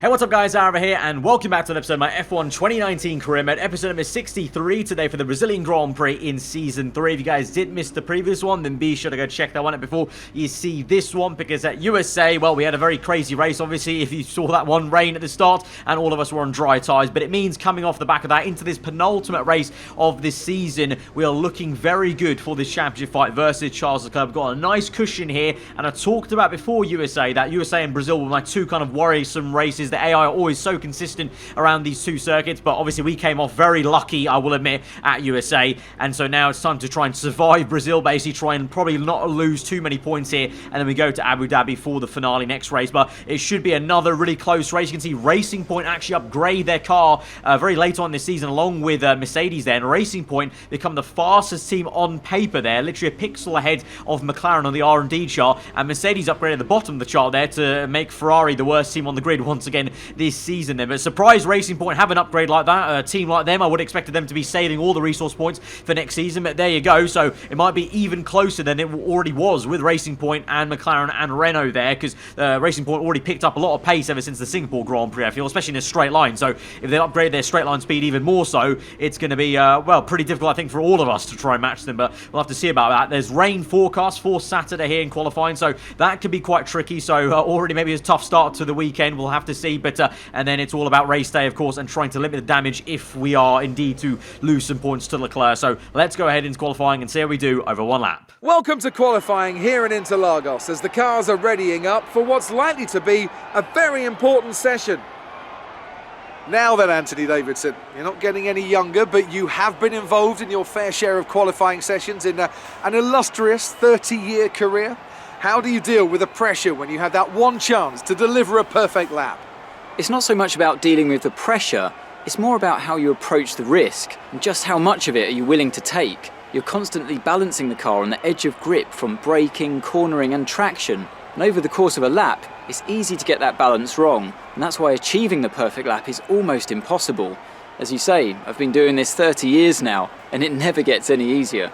Hey, what's up guys, aarava here, and welcome back to an episode of my F1 2019 career mode, episode number 63 today for the Brazilian Grand Prix in Season 3. If you guys did miss the previous one, then be sure to go check that one out before you see this one, because at USA, well, we had a very crazy race, obviously, if you saw that one, rain at the start, and all of us were on dry tyres, but it means coming off the back of that into this penultimate race of this season, we are looking very good for this championship fight versus Charles Leclerc. We've got a nice cushion here, and I talked about before USA, that USA and Brazil were my two kind of worrisome races. The AI are always so consistent around these two circuits, but obviously we came off very lucky, I will admit, at USA, and so now it's time to try and survive Brazil, basically try and probably not lose too many points here, and then we go to Abu Dhabi for the finale next race. But it should be another really close race. You can see Racing Point actually upgrade their car very late on this season along with Mercedes there, and Racing Point become the fastest team on paper there, literally a pixel ahead of McLaren on the R&D chart, and Mercedes upgraded the bottom of the chart there to make Ferrari the worst team on the grid once again this season then. But surprise Racing Point have an upgrade like that. A team like them, I would have expected them to be saving all the resource points for next season, but there you go. So it might be even closer than it already was with Racing Point and McLaren and Renault there, because Racing Point already picked up a lot of pace ever since the Singapore Grand Prix, I feel, especially in a straight line. So if they upgrade their straight line speed even more so, it's going to be, well, pretty difficult, I think, for all of us to try and match them, but we'll have to see about that. There's rain forecast for Saturday here in qualifying, so that could be quite tricky. So already maybe a tough start to the weekend, we'll have to see, but and then it's all about race day, of course, and trying to limit the damage if we are indeed to lose some points to Leclerc. So let's go ahead into qualifying and see how we do over one lap. Welcome to qualifying here in Interlagos as the cars are readying up for what's likely to be a very important session. Now then, Anthony Davidson, you're not getting any younger, but you have been involved in your fair share of qualifying sessions in an illustrious 30-year career. How do you deal with the pressure when you have that one chance to deliver a perfect lap? It's not so much about dealing with the pressure, it's more about how you approach the risk and just how much of it are you willing to take. You're constantly balancing the car on the edge of grip from braking, cornering and traction, and over the course of a lap, it's easy to get that balance wrong, and that's why achieving the perfect lap is almost impossible. As you say, I've been doing this 30 years now, and it never gets any easier.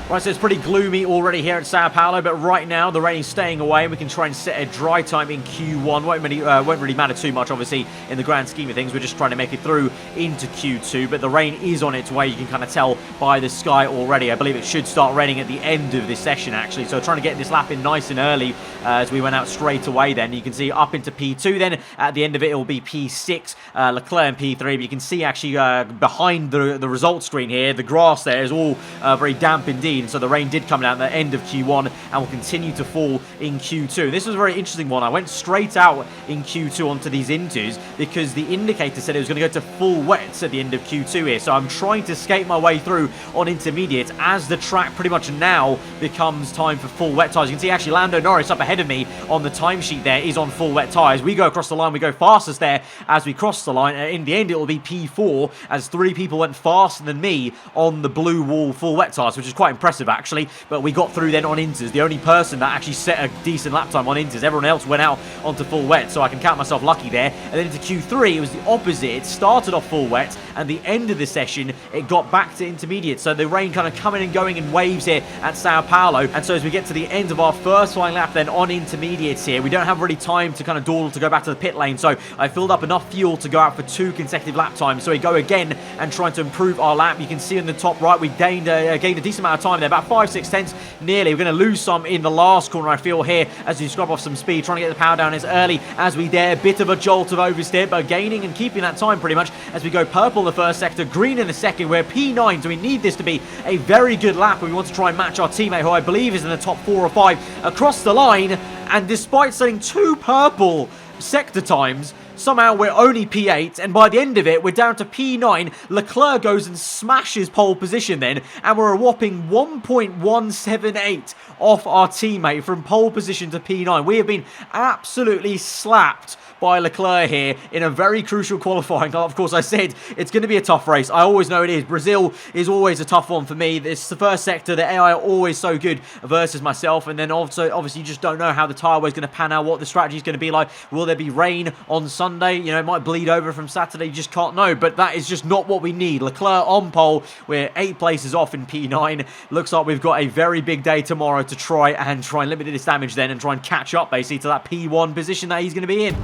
Right, so it's pretty gloomy already here at Sao Paulo, but right now the rain is staying away and we can try and set a dry time in Q1. Won't really matter too much, obviously, in the grand scheme of things. We're just trying to make it through into Q2, but the rain is on its way. You can kind of tell by the sky already. I believe it should start raining at the end of this session, actually. So trying to get this lap in nice and early as we went out straight away then. You can see up into P2 then. At the end of it, it will be P6, Leclerc in P3. But you can see actually behind the result screen here, the grass there is all very damp indeed. So the rain did come down at the end of Q1 and will continue to fall in Q2. This was a very interesting one. I went straight out in Q2 onto these intos because the indicator said it was going to go to full wets at the end of Q2 here. So I'm trying to skate my way through on intermediate as the track pretty much now becomes time for full wet tyres. You can see actually Lando Norris up ahead of me on the timesheet there is on full wet tyres. We go across the line, we go fastest there as we cross the line. In the end, it will be P4 as 3 people went faster than me on the blue wall full wet tyres, which is quite impressive actually. But we got through then on inters. The only person that actually set a decent lap time on inters. Everyone else went out onto full wet, so I can count myself lucky there. And then into Q3, it was the opposite. It started off full wet, and the end of the session, it got back to intermediate. So the rain kind of coming and going in waves here at Sao Paulo. And so as we get to the end of our first flying lap then on intermediates here, we don't have really time to kind of dawdle to go back to the pit lane. So I filled up enough fuel to go out for 2 consecutive lap times. So we go again and trying to improve our lap. You can see in the top right, we gained a decent amount of time there, about 5-6 tenths nearly. We're going to lose some in the last corner, I feel, here as we scrub off some speed, trying to get the power down as early as we dare. Bit of a jolt of oversteer, but gaining and keeping that time pretty much as we go purple in the first sector, green in the second. We're P9, so we need this to be a very good lap. We want to try and match our teammate, who I believe is in the top 4 or 5, across the line. And despite setting 2 purple sector times, somehow we're only P8, and by the end of it, we're down to P9. Leclerc goes and smashes pole position then, and we're a whopping 1.178 off our teammate from pole position to P9. We have been absolutely slapped by Leclerc here in a very crucial qualifying. Of course, I said it's going to be a tough race. I always know it is. Brazil is always a tough one for me. It's the first sector. The AI are always so good versus myself. And then also, obviously, you just don't know how the tyre weigh is going to pan out, what the strategy is going to be like. Will there be rain on Sunday? Sunday. You know, it might bleed over from Saturday, you just can't know. But that is just not what we need. Leclerc on pole. We're 8 places off in P9. Looks like we've got a very big day tomorrow to try and limit this damage then and try and catch up basically to that P1 position that he's going to be in.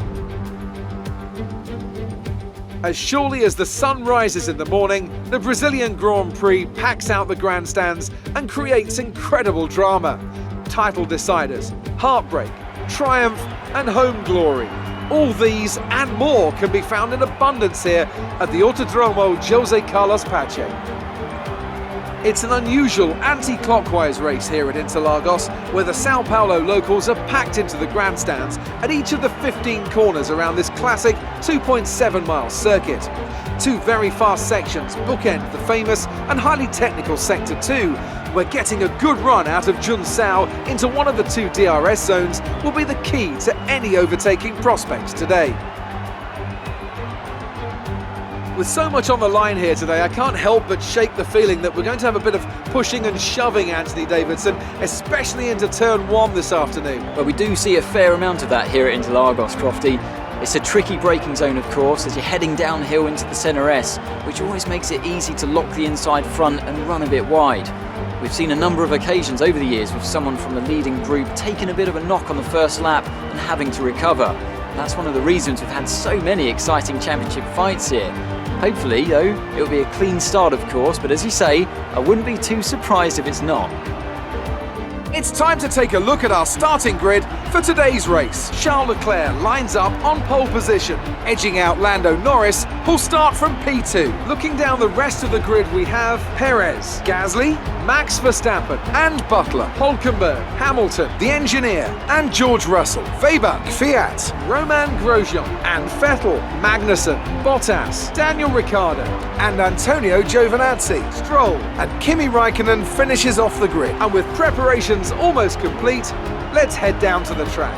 As surely as the sun rises in the morning, the Brazilian Grand Prix packs out the grandstands and creates incredible drama. Title deciders, heartbreak, triumph and home glory. All these and more can be found in abundance here at the Autodromo José Carlos Pache. It's an unusual anti-clockwise race here at Interlagos, where the Sao Paulo locals are packed into the grandstands at each of the 15 corners around this classic 2.7-mile circuit. 2 very fast sections bookend the famous and highly technical Sector 2, where getting a good run out of Junsao into one of the 2 DRS zones will be the key to any overtaking prospects today. With so much on the line here today, I can't help but shake the feeling that we're going to have a bit of pushing and shoving, Anthony Davidson, especially into turn 1 this afternoon. Well, we do see a fair amount of that here at Interlagos, Crofty. It's a tricky braking zone, of course, as you're heading downhill into the centre S, which always makes it easy to lock the inside front and run a bit wide. We've seen a number of occasions over the years with someone from the leading group taking a bit of a knock on the first lap and having to recover. That's one of the reasons we've had so many exciting championship fights here. Hopefully, though, it'll be a clean start, of course, but as you say, I wouldn't be too surprised if it's not. It's time to take a look at our starting grid for today's race. Charles Leclerc lines up on pole position, edging out Lando Norris, who'll start from P2. Looking down the rest of the grid, we have Perez, Gasly, Max Verstappen and Butler, Hülkenberg, Hamilton, the engineer, and George Russell, Weber, Fiat, Roman Grosjean and Vettel, Magnussen, Bottas, Daniel Ricciardo and Antonio Giovinazzi, Stroll, and Kimi Raikkonen finishes off the grid. And with preparations almost complete, let's head down to the track.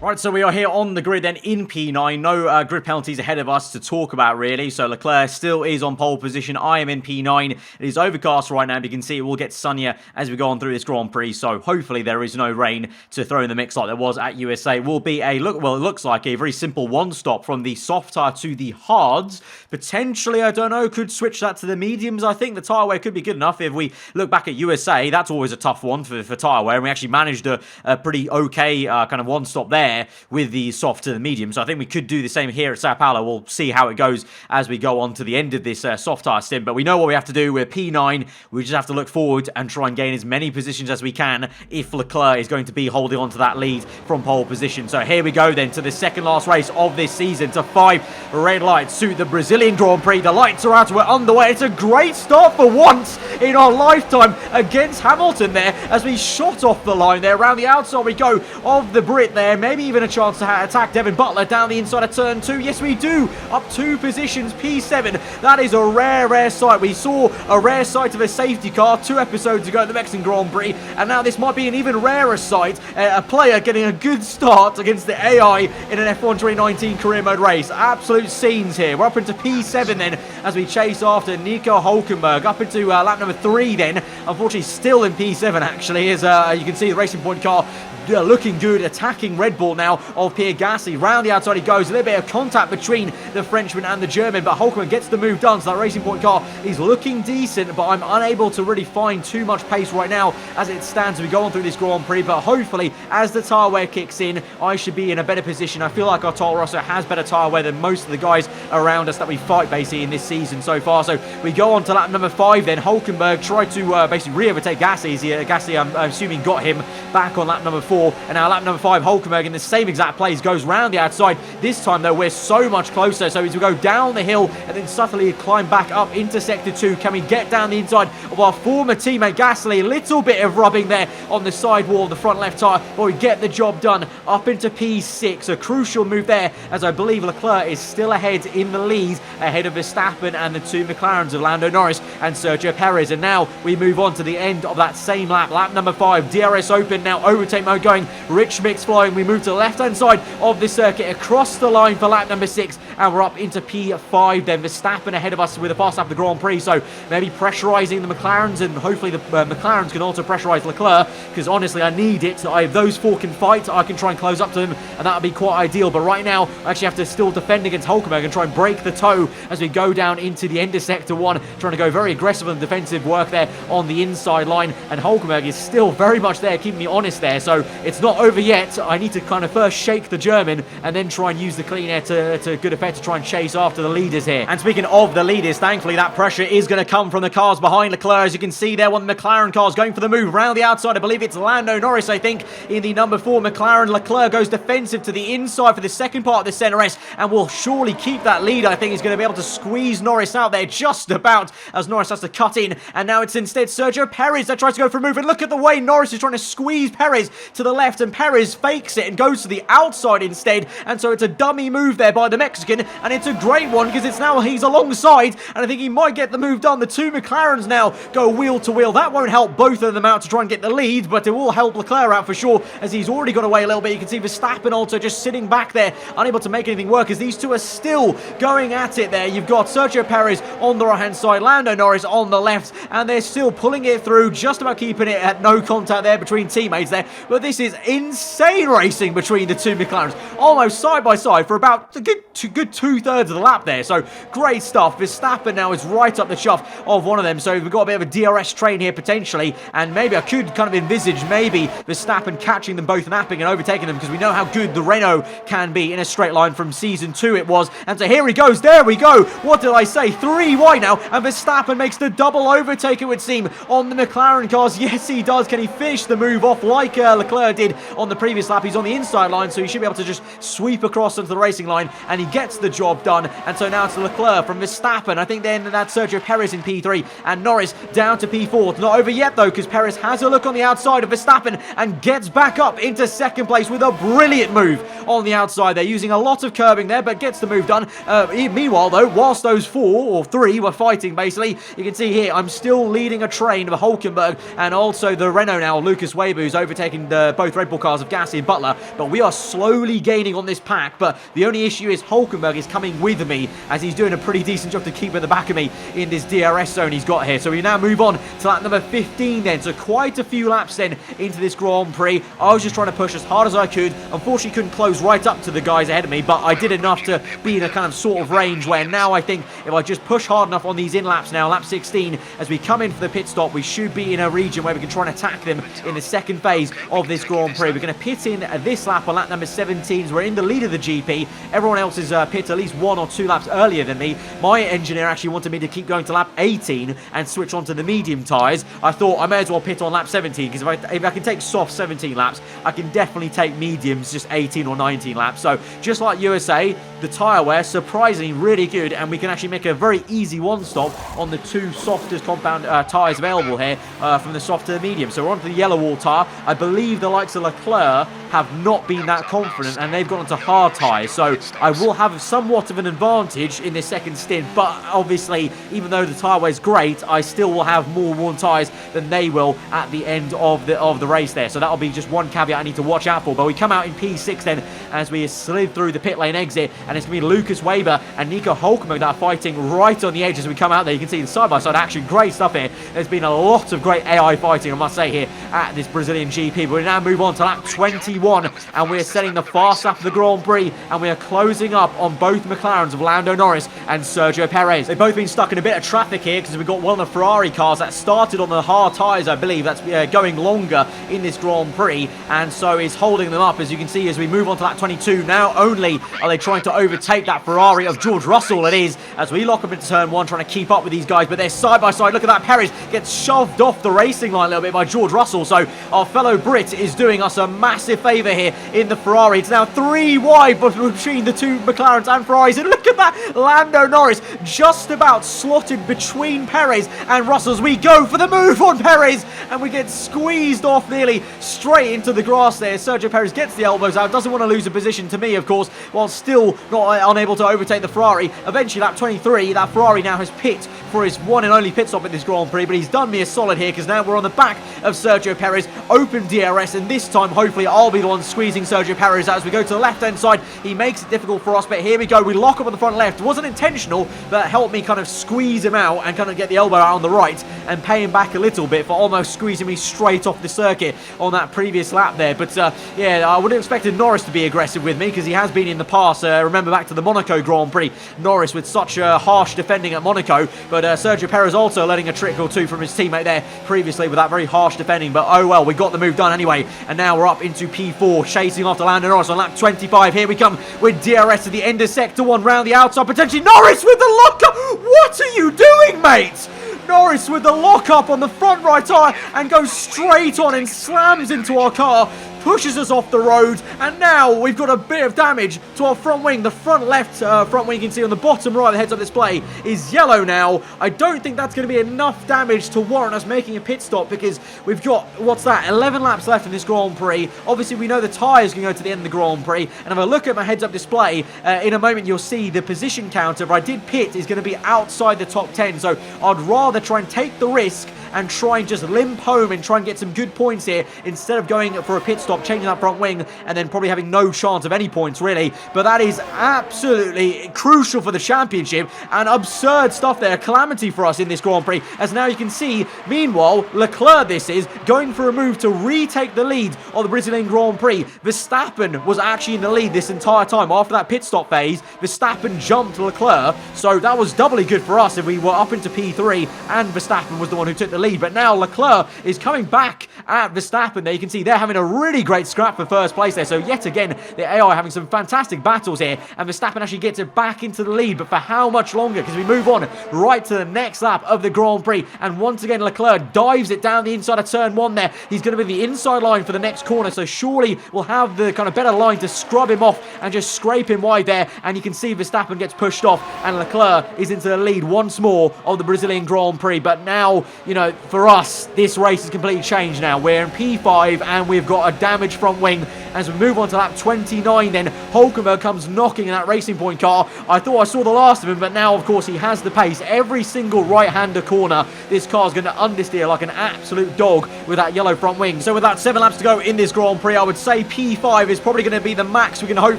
Right, so we are here on the grid then in P9. No grid penalties ahead of us to talk about, really. So Leclerc still is on pole position. I am in P9. It is overcast right now, but you can see it will get sunnier as we go on through this Grand Prix. So hopefully there is no rain to throw in the mix like there was at USA. It will be a, it looks like a very simple one-stop from the soft tyre to the hards. Potentially, I don't know, could switch that to the mediums. I think the tyre wear could be good enough. If we look back at USA, that's always a tough one for tyre wear. And we actually managed a pretty okay kind of one-stop there with the soft to the medium. So I think we could do the same here at Sao Paulo. We'll see how it goes as we go on to the end of this soft tyre stint. But we know what we have to do. We're P9. We just have to look forward and try and gain as many positions as we can if Leclerc is going to be holding on to that lead from pole position. So here we go then to the second last race of this season, to 5 red lights suit the Brazilian Grand Prix. The lights are out. We're underway. It's a great start for once in our lifetime against Hamilton there as we shot off the line there. Around the outside we go of the Brit there. Maybe even a chance to attack Devin Butler down the inside of turn 2. Yes, we do. Up 2 positions, P7. That is a rare sight. We saw a rare sight of a safety car 2 episodes ago at the Mexican Grand Prix, and now this might be an even rarer sight. A player getting a good start against the AI in an F1 2019 career mode race. Absolute scenes here. We're up into P7 then as we chase after Nico Hülkenberg. Up into lap number 3 then. Unfortunately, still in P7 actually, as you can see the Racing Point car looking good, attacking Red Bull now of Pierre Gasly. Round the outside he goes. A little bit of contact between the Frenchman and the German, but Hülkenberg gets the move done. So that Racing Point car is looking decent, but I'm unable to really find too much pace right now as it stands as we go on through this Grand Prix. But hopefully, as the tyre wear kicks in, I should be in a better position. I feel like our Toro Rosso has better tyre wear than most of the guys around us that we fight basically in this season so far. So we go on to lap number 5 then. Hülkenberg tried to basically re-overtake Gasly. Gasly, I'm assuming, got him back on lap number 4. And now lap number 5, Hülkenberg in the same exact place goes round the outside. This time though, we're so much closer. So as we go down the hill and then subtly climb back up into sector 2, can we get down the inside of our former teammate Gasly? A little bit of rubbing there on the sidewall of the front left tyre, but we get the job done up into P6. A crucial move there, as I believe Leclerc is still ahead in the lead, ahead of Verstappen and the 2 McLarens of Lando Norris and Sergio Perez. And now we move on to the end of that same lap. Lap number 5, DRS open now, overtake mode going, rich mix flowing. We move to to the left-hand side of the circuit, across the line for lap number 6, and we're up into P5 then. Verstappen ahead of us with a fast lap of the Grand Prix, so maybe pressurising the McLarens, and hopefully the McLarens can also pressurise Leclerc, because honestly I need it. If those four can fight, I can try and close up to them, and that would be quite ideal. But right now I actually have to still defend against Hulkenberg and try and break the toe as we go down into the end of sector 1, trying to go very aggressive on the defensive work there on the inside line, and Hulkenberg is still very much there, keeping me honest there, so it's not over yet. I need to kind of first shake the German and then try and use the clean air to good effect to try and chase after the leaders here. And speaking of the leaders, thankfully that pressure is going to come from the cars behind Leclerc. As you can see there, one of the McLaren cars going for the move round the outside. I believe it's Lando Norris, I think, in the number 4 McLaren. Leclerc goes defensive to the inside for the second part of the center S, and will surely keep that lead. I think he's going to be able to squeeze Norris out there just about, as Norris has to cut in, and now it's instead Sergio Perez that tries to go for a move, and look at the way Norris is trying to squeeze Perez to the left, and Perez fakes it and goes to the outside instead, and so it's a dummy move there by the Mexican, and it's a great one because it's now he's alongside, and I think he might get the move done. The two McLarens now go wheel to wheel. That won't help both of them out to try and get the lead, but it will help Leclerc out for sure, as he's already got away a little bit. You can see Verstappen also just sitting back there, unable to make anything work, as these two are still going at it there. You've got Sergio Perez on the right hand side, Lando Norris on the left, and they're still pulling it through, just about keeping it at no contact there between teammates there. But this is insane racing between the two McLarens, almost side by side for about a good 2/3 of the lap there. So great stuff. Verstappen now is right up the chuff of one of them, so we've got a bit of a DRS train here potentially, and maybe I could kind of envisage maybe Verstappen catching them both, napping and overtaking them, because we know how good the Renault can be in a straight line. From season 2 it was, and so here he goes. There we go. What did I say? 3 wide now, and Verstappen makes the double overtake, it would seem, on the McLaren cars. Yes, he does. Can he finish the move off like Leclerc did on the previous lap? He's on the inside line, so he should be able to just sweep across onto the racing line, and he gets the job done. And so now it's Leclerc from Verstappen. I think then that's Sergio Perez in P3, and Norris down to P4. It's not over yet though, because Perez has a look on the outside of Verstappen and gets back up into second place with a brilliant move on the outside. They're using a lot of curbing there, but gets the move done. Meanwhile though, whilst those 4 or 3 were fighting basically, you can see here I'm still leading a train of Hulkenberg and also the Renault now, Lucas Weber, who's overtaking both Red Bull cars of Gasly and Butler. But we are slowly gaining on this pack, but the only issue is Hulkenberg is coming with me, as he's doing a pretty decent job to keep at the back of me in this DRS zone he's got here. So we now move on to lap number 15 then, so quite a few laps then into this Grand Prix. I was just trying to push as hard as I could. Unfortunately couldn't close right up to the guys ahead of me, but I did enough to be in a kind of sort of range where now I think if I just push hard enough on these in laps now, lap 16, as we come in for the pit stop, we should be in a region where we can try and attack them in the second phase of this Grand Prix. We're going to pit in this lap on lap number 17, so we're in the lead of the GP. Everyone else is pit at least 1 or 2 laps earlier than me. My engineer actually wanted me to keep going to lap 18 and switch onto the medium tyres. I thought I may as well pit on lap 17, because if I can take soft 17 laps, I can definitely take mediums just 18 or 19 laps. So just like USA, the tyre wear surprisingly really good, and we can actually make a very easy one stop on the 2 softest compound tyres available here, from the soft to the medium. So we're onto the yellow wall tyre. I believe the likes of Leclerc have not been that confident, and they've gone into hard tyres, so I will have somewhat of an advantage in this second stint. But obviously, even though the tyre wear is great, I still will have more worn tyres than they will at the end of the race there. So that'll be just one caveat I need to watch out for. But we come out in P6 then, as we slid through the pit lane exit, and it's going to be Lucas Weber and Nico Hulkenberg that are fighting right on the edge as we come out there. You can see the side-by-side action. Great stuff here. There's been a lot of great AI fighting, I must say, here at this Brazilian GP. But we now move on to lap 21, and we're setting the fast lap of the Grand Prix, and we are closing up on both McLarens of Lando Norris and Sergio Perez. They've both been stuck in a bit of traffic here, because we've got one of the Ferrari cars that started on the hard tyres, I believe, that's going longer in this Grand Prix, and so is holding them up, as you can see, as we move on to lap 22. Now only are they trying to overtake that Ferrari of George Russell, it is, as we lock up into turn 1, trying to keep up with these guys, but they're side by side. Look at that, Perez gets shoved off the racing line a little bit by George Russell, so our fellow Brit is doing us a massive favour here in the Ferrari. It's now 3 wide between the 2 McLarens and Ferraris, and look at that, Lando Norris just about slotted between Perez and Russell. We go for the move on Perez, and we get squeezed off nearly straight into the grass there. Sergio Perez gets the elbows out, doesn't want to lose decent position to me, of course, while still not unable to overtake the Ferrari. Eventually, lap 23, that Ferrari now has pit for his one and only pit stop in this Grand Prix, but he's done me a solid here because now we're on the back of Sergio Perez, open DRS, and this time, hopefully, I'll be the one squeezing Sergio Perez as we go to the left-hand side. He makes it difficult for us, but here we go. We lock up on the front left. It wasn't intentional, but it helped me kind of squeeze him out and kind of get the elbow out on the right and pay him back a little bit for almost squeezing me straight off the circuit on that previous lap there. But yeah, I would have expected Norris to be aggressive with me because he has been in the past. Remember back to the Monaco Grand Prix, Norris with such harsh defending at Monaco, but Sergio Perez also learning a trick or two from his teammate there previously with that very harsh defending. But oh well, we got the move done anyway, and now we're up into P4, chasing after Lando Norris on lap 25. Here we come with DRS to the end of sector 1, round the outside, potentially Norris with the lock-up. What are you doing, mate? Norris with the lock-up on the front right tyre and goes straight on and slams into our car, pushes us off the road, and now we've got a bit of damage to our front wing. The front left front wing, you can see on the bottom right of the heads-up display, is yellow now. I don't think that's going to be enough damage to warrant us making a pit stop because we've got, what's that, 11 laps left in this Grand Prix. Obviously, we know the tyres can go to the end of the Grand Prix, and if I look at my heads-up display, in a moment you'll see the position counter. If I did pit, is going to be outside the top 10, so I'd rather try and take the risk and try and just limp home and try and get some good points here instead of going for a pit stop, changing that front wing, and then probably having no chance of any points, really. But that is absolutely crucial for the championship and absurd stuff there. Calamity for us in this Grand Prix, as now you can see, meanwhile, Leclerc, this is, going for a move to retake the lead of the Brazilian Grand Prix. Verstappen was actually in the lead this entire time. After that pit stop phase, Verstappen jumped Leclerc, so that was doubly good for us if we were up into P3 and Verstappen was the one who took the lead. But now Leclerc is coming back at Verstappen there. You can see they're having a really great scrap for first place there. So yet again, the AI having some fantastic battles here, and Verstappen actually gets it back into the lead. But for how much longer? Because we move on right to the next lap of the Grand Prix, and once again Leclerc dives it down the inside of turn 1 there. He's going to be the inside line for the next corner, so surely we'll have the kind of better line to scrub him off and just scrape him wide there. And you can see Verstappen gets pushed off, and Leclerc is into the lead once more of the Brazilian Grand Prix. But now, you know, for us, this race has completely changed now. We're in P5 and we've got a damaged front wing. As we move on to lap 29 then, Hulkenberg comes knocking in that Racing Point car. I thought I saw the last of him, but now of course he has the pace. Every single right-hander corner, this car's going to understeer like an absolute dog with that yellow front wing. So with that 7 laps to go in this Grand Prix, I would say P5 is probably going to be the max we can hope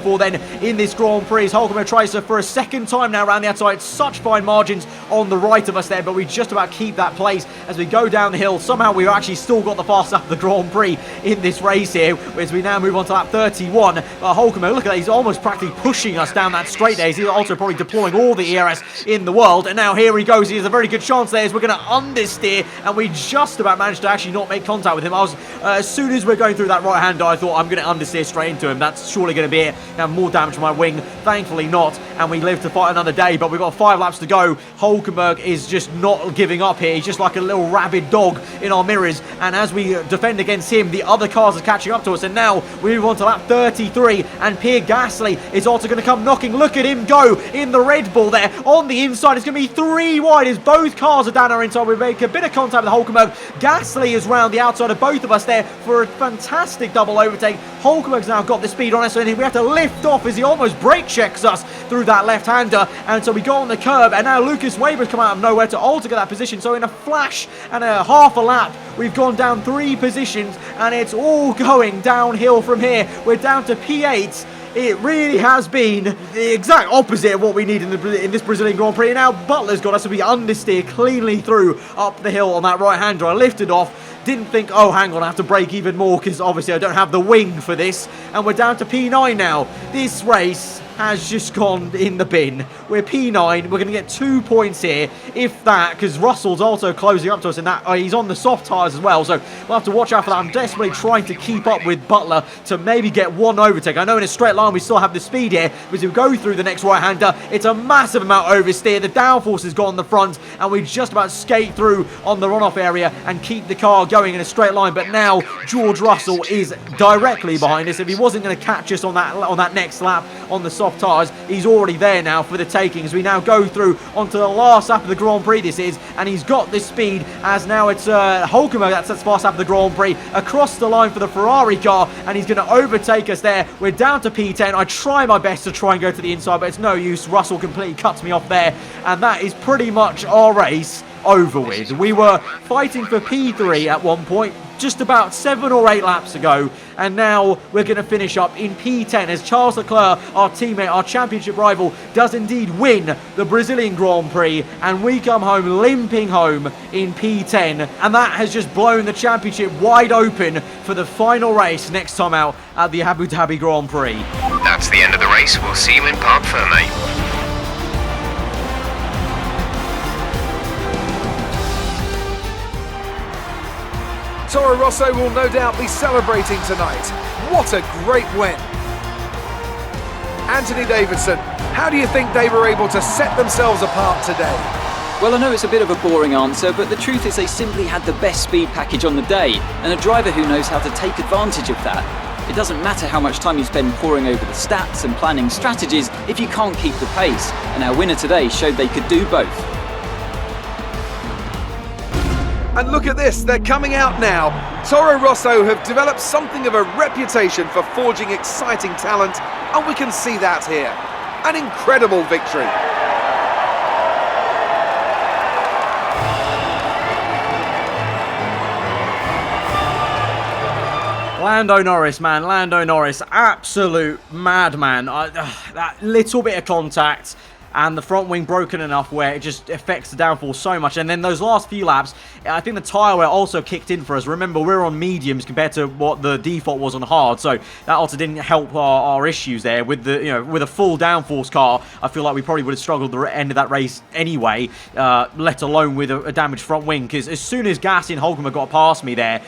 for then in this Grand Prix. As Hulkenberg tries to, for a second time now, around the outside. Such fine margins on the right of us there, but we just about keep that place as we go down the hill. Somehow we've actually still got the fast lap of the Grand Prix in this race here, as we now move on to lap 31. But Hulkenberg, look at that, he's almost practically pushing us down that straight there. He's also probably deploying all the ERS in the world, and now here he goes. He has a very good chance there as we're going to understeer, and we just about managed to actually not make contact with him. I was, as soon as we're going through that right hander, I thought I'm going to understeer straight into him. That's surely going to be it. Now more damage to my wing, thankfully not, and we live to fight another day. But we've got 5 laps to go. Hulkenberg is just not giving up here. He's just like a little rabid dog in our mirrors, and as we defend against him, the other cars are catching up to us. And now we move on to lap 33, and Pierre Gasly is also going to come knocking. Look at him go in the Red Bull there on the inside. It's going to be 3 wide as both cars are down our inside. We make a bit of contact with Hulkenberg. Gasly is round the outside of both of us there for a fantastic double overtake. Hulkenberg's now got the speed on us, and we have to lift off as he almost brake checks us through that left-hander. And so we go on the curb, and now Lucas Weber's come out of nowhere to alter that position. So in a flash and a half a lap, we've gone down 3 positions, and it's all going downhill from here. We're down to P8. It really has been the exact opposite of what we need in this Brazilian Grand Prix. And now Butler's got us to be understeer cleanly through up the hill on that right-hander. I lifted off. Didn't think, oh, hang on, I have to brake even more because obviously I don't have the wing for this. And we're down to P9 now. This race has just gone in the bin. We're P9. We're going to get 2 points here, if that, because Russell's also closing up to us in that. He's on the soft tyres as well, so we'll have to watch out for that. I'm desperately trying to keep up with Butler to maybe get 1 overtake. I know in a straight line we still have the speed here, but as we go through the next right-hander, it's a massive amount oversteer. The downforce has got on the front, and we just about skate through on the runoff area and keep the car going in a straight line. But now George Russell is directly behind us. If he wasn't going to catch us on that next lap on the soft soft tyres, he's already there now for the taking as we now go through onto the last lap of the Grand Prix this is, and he's got this speed as now it's Hulkenberg that's the last lap of the Grand Prix across the line for the Ferrari car, and he's going to overtake us there. We're down to P10. I try my best to try and go to the inside, but it's no use. Russell completely cuts me off there, and that is pretty much our race over with. We were fighting for P3 at one point, just about 7 or 8 laps ago, and now we're going to finish up in P10 as Charles Leclerc, our teammate, our championship rival, does indeed win the Brazilian Grand Prix, and we come home limping home in P10, and that has just blown the championship wide open for the final race next time out at the Abu Dhabi Grand Prix. That's the end of the race. We'll see you in Parc Fermé. Toro Rosso will no doubt be celebrating tonight. What a great win. Anthony Davidson, how do you think they were able to set themselves apart today? Well, I know it's a bit of a boring answer, but the truth is they simply had the best speed package on the day, and a driver who knows how to take advantage of that. It doesn't matter how much time you spend poring over the stats and planning strategies if you can't keep the pace, and our winner today showed they could do both. And look at this, they're coming out now. Toro Rosso have developed something of a reputation for forging exciting talent, and we can see that here. An incredible victory. Lando Norris, man. Lando Norris. Absolute madman. That little bit of contact and the front wing broken enough where it just affects the downforce so much. And then those last few laps, I think the tyre wear also kicked in for us. Remember, we're on mediums compared to what the default was on hard, so that also didn't help our issues there. With the with a full downforce car, I feel like we probably would have struggled the end of that race anyway, let alone with a damaged front wing. Because as soon as Gasly and Hulkenberg got past me there,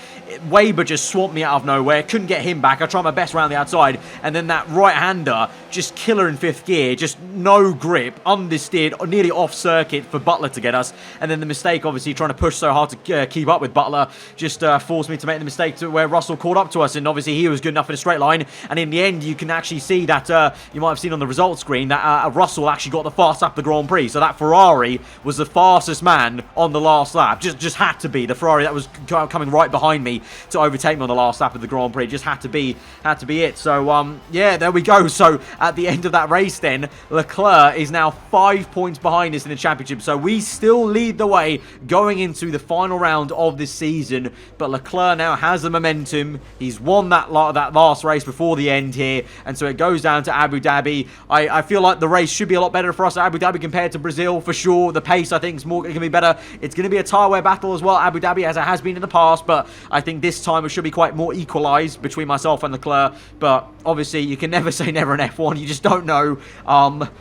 Weber just swamped me out of nowhere. Couldn't get him back. I tried my best around the outside, and then that right-hander, just killer in 5th gear, just no grip, understeered, nearly off circuit for Butler to get us. And then the mistake, obviously, trying to push so hard to keep up with Butler, just forced me to make the mistake to where Russell caught up to us. And obviously, he was good enough in a straight line. And in the end, you can actually see that, you might have seen on the results screen, that Russell actually got the fast lap of the Grand Prix. So that Ferrari was the fastest man on the last lap. Just had to be. The Ferrari that was coming right behind me to overtake me on the last lap of the Grand Prix. Just had to be it. So, yeah, there we go. So, at the end of that race then, Leclerc is now 5 points behind us in the championship. So, we still lead the way going into the final round of this season. But Leclerc now has the momentum. He's won that last race before the end here. And so, it goes down to Abu Dhabi. I feel like the race should be a lot better for us at Abu Dhabi compared to Brazil, for sure. The pace, I think, is going to be better. It's going to be a tyre wear battle as well at Abu Dhabi, as it has been in the past. But I think this time it should be quite more equalised between myself and Leclerc. But obviously, you can never say never in F1. You just don't know.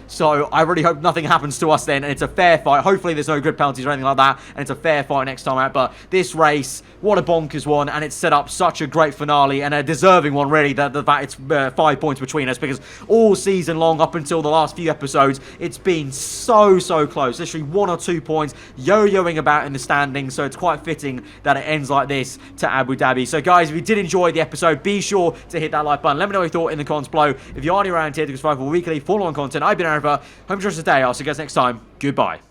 So I really hope nothing happens to us then, and it's a fair fight. Hopefully, there's no grid penalties or anything like that, and it's a fair fight next time out. But this race, what a bonkers one, and it's set up such a great finale and a deserving one, really. That it's 5 points between us, because all season long, up until the last few episodes, it's been so close. Literally 1 or 2 points yo-yoing about in the standings. So it's quite fitting that it ends like this to Abu Dhabi. So guys, if you did enjoy the episode, be sure to hit that like button. Let me know what you thought in the comments below. If you are new around here to subscribe for weekly full-on content, I've been aarava. Hope you enjoyed today. I'll see you guys next time. Goodbye.